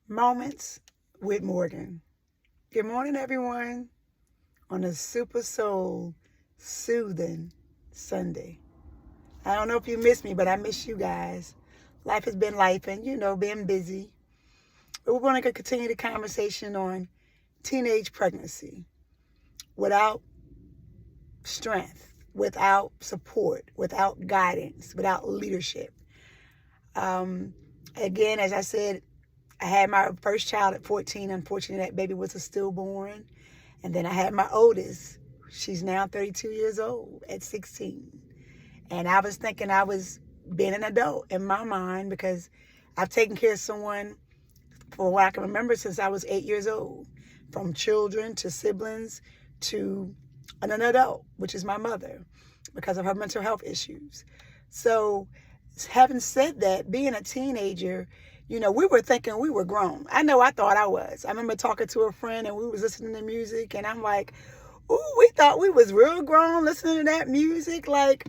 Moments with Morgan. Good morning, everyone, on a super soul soothing Sunday. I don't know if you miss me, but I miss you guys. Life has been life and, being busy. But we're going to continue the conversation on teenage pregnancy without strength, without support, without guidance, without leadership. Again, as I said, I had my first child at 14. Unfortunately, that baby was a stillborn. And then I had my oldest. She's now 32 years old at 16. And I was thinking I was being an adult in my mind because I've taken care of someone for what I can remember since I was 8 years old. From children to siblings to an adult, which is my mother, because of her mental health issues. So having said that, being a teenager, we were thinking we were grown. I know I thought I was. I remember talking to a friend and we was listening to music and I'm like, ooh, we thought we was real grown listening to that music. Like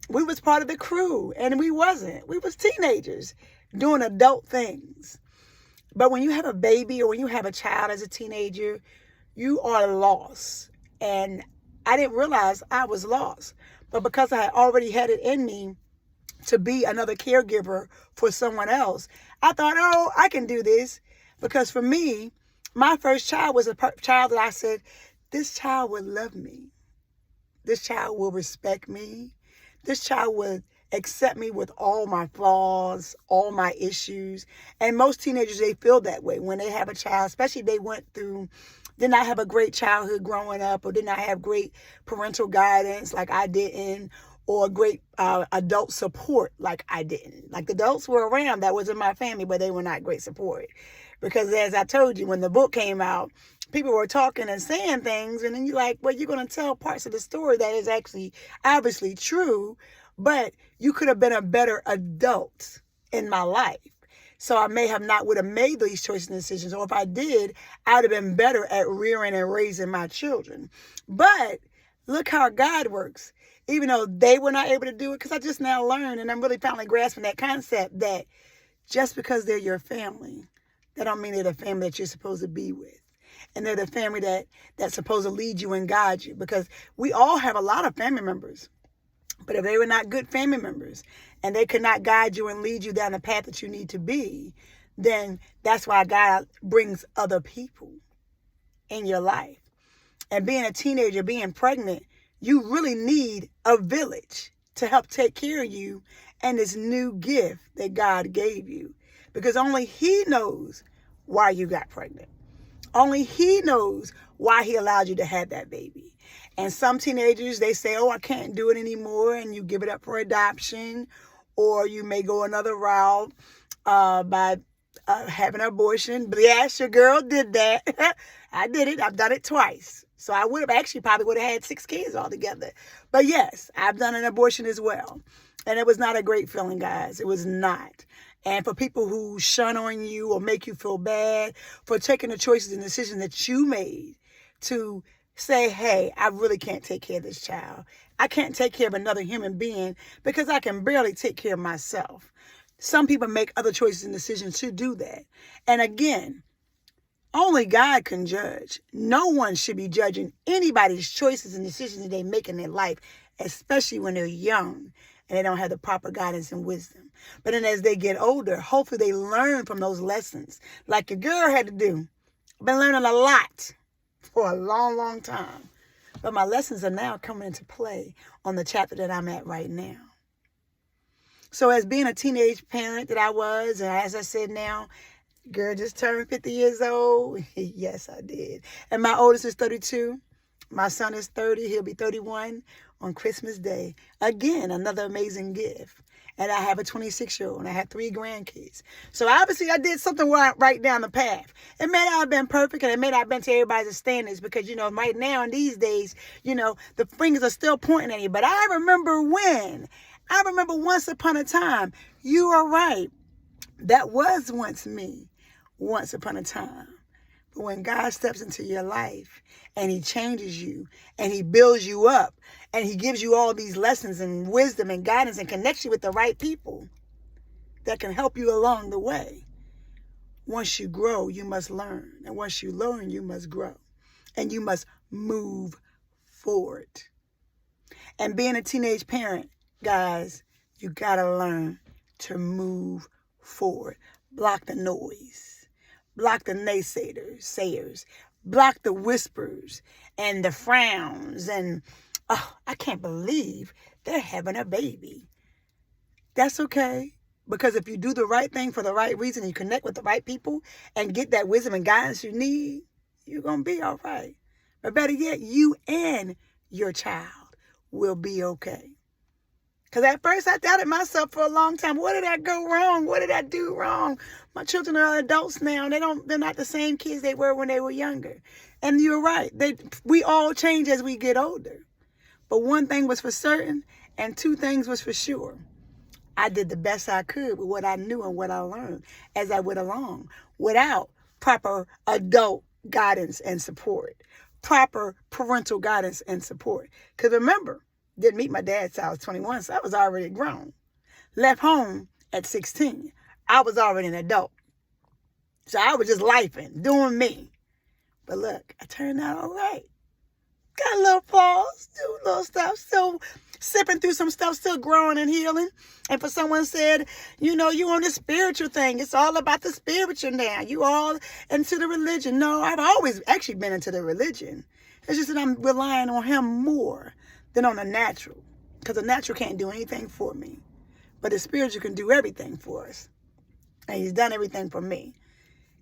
we was part of the crew and we wasn't. We was teenagers doing adult things. But when you have a baby or when you have a child as a teenager, you are lost. And I didn't realize I was lost. But because I already had it in me to be another caregiver for someone else, I thought, oh, I can do this. Because for me, my first child was a child that I said, this child would love me. This child will respect me. This child would accept me with all my flaws, all my issues. And most teenagers, they feel that way when they have a child, especially if they did not have a great childhood growing up or did not have great parental guidance like I didn't, or great adult support like I didn't. Like the adults were around that was in my family, but they were not great support. Because as I told you, when the book came out, people were talking and saying things, and then you're like, well, you're going to tell parts of the story that is actually obviously true, but you could have been a better adult in my life. So I may have not would have made these choices and decisions, or if I did, I would have been better at rearing and raising my children. But look how God works. Even though they were not able to do it, because I just now learned, and I'm really finally grasping that concept that just because they're your family, that don't mean they're the family that you're supposed to be with. And they're the family that's supposed to lead you and guide you. Because we all have a lot of family members. But if they were not good family members and they could not guide you and lead you down the path that you need to be, then that's why God brings other people in your life. And being a teenager, being pregnant, you really need a village to help take care of you and this new gift that God gave you. Because only He knows why you got pregnant. Only He knows why He allowed you to have that baby. And some teenagers, they say, oh, I can't do it anymore. And you give it up for adoption. Or you may go another route by having an abortion. But yes, your girl did that. I did it. I've done it twice. So I would have actually probably would have had 6 kids altogether. But yes, I've done an abortion as well. And it was not a great feeling, guys. It was not. And for people who shun on you or make you feel bad for taking the choices and decisions that you made to say, hey, I really can't take care of this child. I can't take care of another human being because I can barely take care of myself. Some people make other choices and decisions to do that. And again, only God can judge. No one should be judging anybody's choices and decisions that they make in their life, especially when they're young and they don't have the proper guidance and wisdom. But then as they get older, hopefully they learn from those lessons like your girl had to do. I've been learning a lot for a long, long time. But my lessons are now coming into play on the chapter that I'm at right now. So as being a teenage parent that I was, and as I said now, girl just turned 50 years old. Yes, I did. And my oldest is 32. My son is 30. He'll be 31 on Christmas Day. Again, another amazing gift. And I have a 26-year-old and I have 3 grandkids. So obviously I did something right down the path. It may not have been perfect and it may not have been to everybody's standards because, right now in these days, the fingers are still pointing at you. But I remember once upon a time, you are right. That was once me, once upon a time. But when God steps into your life and He changes you and He builds you up and He gives you all these lessons and wisdom and guidance and connects you with the right people that can help you along the way, Once you grow, you must learn. And once you learn, you must grow. And you must move forward. And being a teenage parent, guys, you got to learn to move forward. Block the noise. Block the sayers. Block the whispers and the frowns. And, oh, I can't believe they're having a baby. That's okay. Because if you do the right thing for the right reason, and you connect with the right people and get that wisdom and guidance you need, you're going to be all right. But better yet, you and your child will be okay. Because at first I doubted myself for a long time. What did I go wrong? What did I do wrong? My children are adults now. They're not the same kids they were when they were younger. And you're right. We all change as we get older. But one thing was for certain, and two things was for sure. I did the best I could with what I knew and what I learned as I went along, without proper adult guidance and support, proper parental guidance and support. Because remember, didn't meet my dad till I was 21, so I was already grown. Left home at 16. I was already an adult. So I was just lifing, doing me. But look, I turned out all right. Got a little flaws, do little stuff, still sipping through some stuff, still growing and healing. And for someone said, you on the spiritual thing. It's all about the spiritual now. You all into the religion. No, I've always actually been into the religion. It's just that I'm relying on him more than on the natural. Because the natural can't do anything for me. But the spiritual can do everything for us. And he's done everything for me.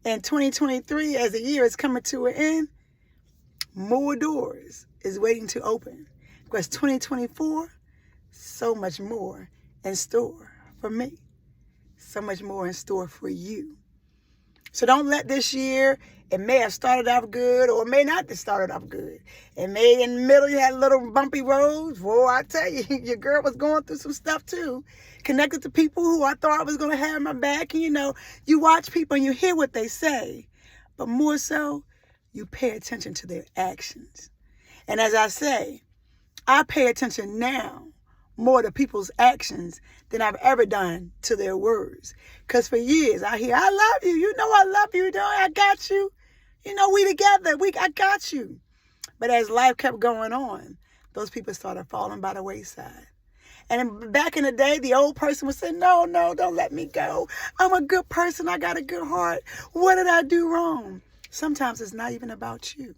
And 2023, as the year is coming to an end, more doors is waiting to open. Because 2024, so much more in store for me. So much more in store for you. So don't let this year, it may have started off good or it may not have started off good. It may in the middle you had little bumpy roads. Boy, I tell you, your girl was going through some stuff too. Connected to people who I thought I was going to have my back. And you watch people and you hear what they say. But more so, you pay attention to their actions. And as I say, I pay attention now more to people's actions than I've ever done to their words. Because for years I hear, I love you. I love you. I got you. We together. I got you. But as life kept going on, those people started falling by the wayside. And back in the day, the old person would say, no, don't let me go. I'm a good person. I got a good heart. What did I do wrong? Sometimes it's not even about you.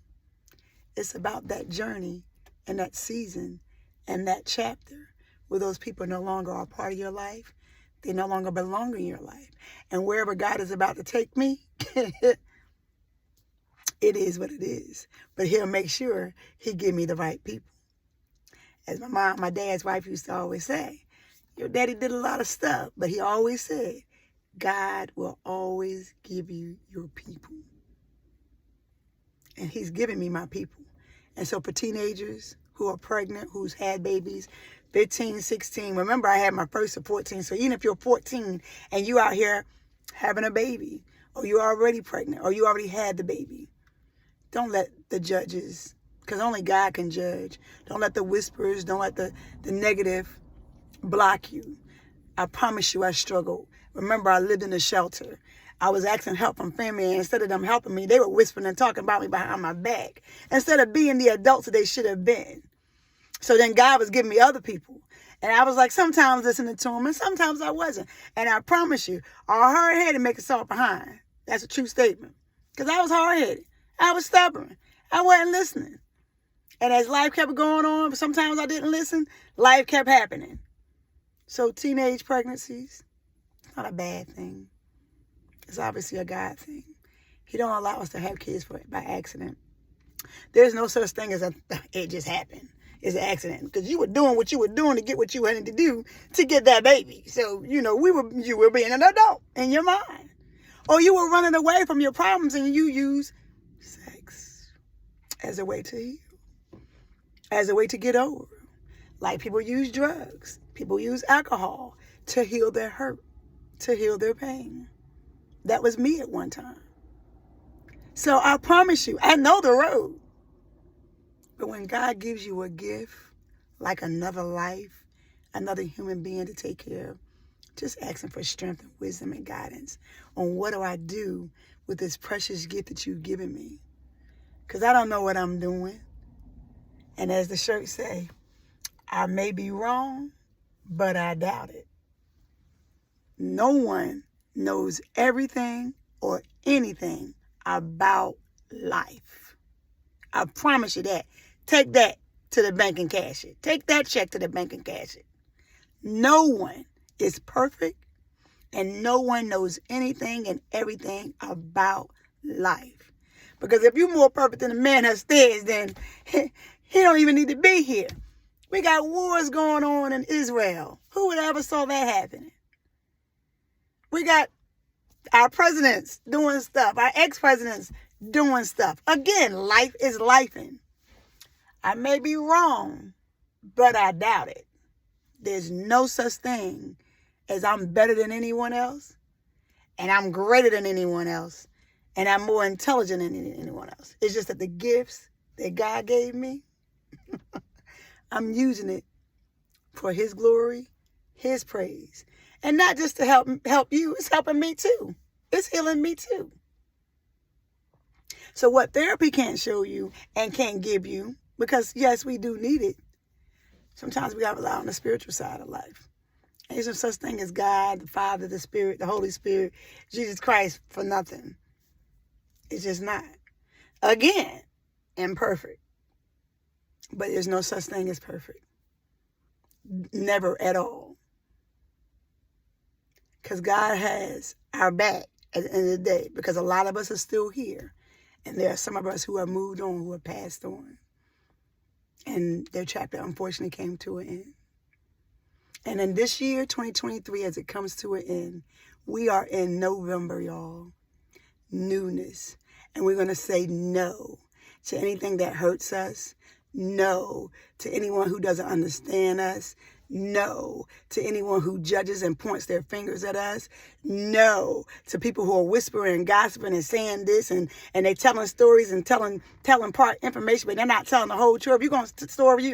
It's about that journey and that season and that chapter where those people no longer are part of your life. They no longer belong in your life. And wherever God is about to take me, it is what it is. But he'll make sure he give me the right people. As my dad's wife used to always say, your daddy did a lot of stuff, but he always said, God will always give you your people. And he's giving me my people. And so for teenagers who are pregnant, who's had babies, 15, 16, remember I had my first at 14. So even if you're 14 and you out here having a baby, or you're already pregnant, or you already had the baby, don't let the judges, because only God can judge. Don't let the whispers, don't let the negative block you. I promise you I struggled. Remember, I lived in a shelter. I was asking help from family, and instead of them helping me, they were whispering and talking about me behind my back, instead of being the adults that they should have been. So then God was giving me other people. And I was like, sometimes listening to them, and sometimes I wasn't. And I promise you, all hard-headed make us all behind. That's a true statement. Because I was hard-headed. I was stubborn. I wasn't listening. And as life kept going on, sometimes I didn't listen, life kept happening. So teenage pregnancies, it's not a bad thing. It's obviously a God thing. He don't allow us to have kids by accident. There's no such thing as it just happened. It's an accident. Because you were doing what you were doing to get what you had to do to get that baby. So, you were being an adult in your mind. Or you were running away from your problems and you use sex as a way to heal. As a way to get over. Like people use drugs. People use alcohol to heal their hurt. To heal their pain. That was me at one time. So I promise you, I know the road. But when God gives you a gift, like another life, another human being to take care of, just asking for strength and wisdom and guidance on what do I do with this precious gift that you've given me. Because I don't know what I'm doing. And as the shirt say, I may be wrong, but I doubt it. No one knows everything or anything about life. I promise you that. Take that to the bank and cash it. Take that check to the bank and cash it. No one is perfect, and no one knows anything and everything about life. Because if you're more perfect than the man upstairs, then he don't even need to be here. We got wars going on in Israel. Who would ever saw that happening? We got our presidents doing stuff, our ex-presidents doing stuff. Again, life is lifing. I may be wrong, but I doubt it. There's no such thing as I'm better than anyone else, and I'm greater than anyone else, and I'm more intelligent than anyone else. It's just that the gifts that God gave me, I'm using it for His glory, His praise. And not just to help you, it's helping me too. It's healing me too. So what therapy can't show you and can't give you, because yes, we do need it, sometimes we got to rely on the spiritual side of life. There's no such thing as God, the Father, the Spirit, the Holy Spirit, Jesus Christ for nothing. It's just not. Again, imperfect. But there's no such thing as perfect. Never at all. Because God has our back at the end of the day. Because a lot of us are still here. And there are some of us who have moved on, who have passed on. And their chapter, unfortunately, came to an end. And in this year, 2023, as it comes to an end, we are in November, y'all. Newness. And we're going to say no to anything that hurts us. No to anyone who doesn't understand us. No to anyone who judges and points their fingers at us. No to people who are whispering and gossiping and saying this and they're telling stories and telling part information, but they're not telling the whole truth. If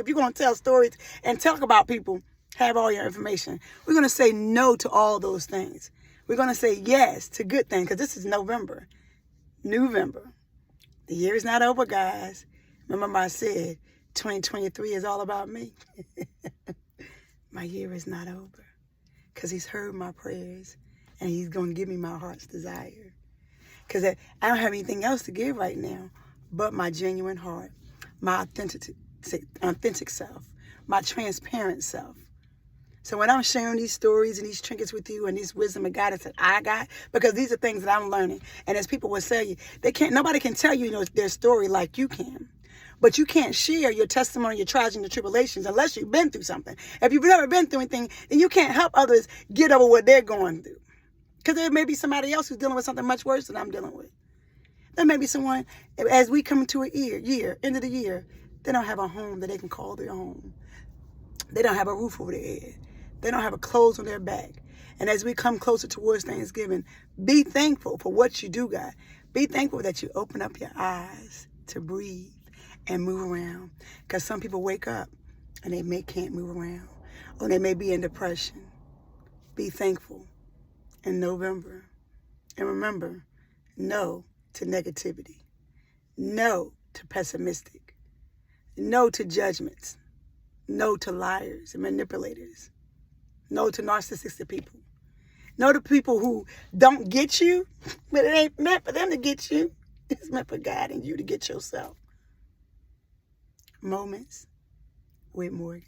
you're going to tell stories and talk about people, have all your information. We're going to say no to all those things. We're going to say yes to good things, because this is November. November. The year is not over, guys. Remember I said 2023 is all about me. My year is not over, because He's heard my prayers and He's going to give me my heart's desire. Because I don't have anything else to give right now but my genuine heart, my authentic self, my transparent self. So when I'm sharing these stories and these trinkets with you and this wisdom and guidance that I got, because these are things that I'm learning. And as people will say, nobody can tell you, their story like you can. But you can't share your testimony, your trials and your tribulations unless you've been through something. If you've never been through anything, then you can't help others get over what they're going through. Because there may be somebody else who's dealing with something much worse than I'm dealing with. There may be someone, as we come to end of the year, they don't have a home that they can call their home. They don't have a roof over their head. They don't have a clothes on their back. And as we come closer towards Thanksgiving, be thankful for what you do got. Be thankful that you open up your eyes to breathe and move around. Because some people wake up and they can't move around. Or they may be in depression. Be thankful in November. And remember, no to negativity. No to pessimistic. No to judgments. No to liars and manipulators. No to narcissistic people. No to people who don't get you, but it ain't meant for them to get you. It's meant for God and you to get yourself. Moments with Morgan.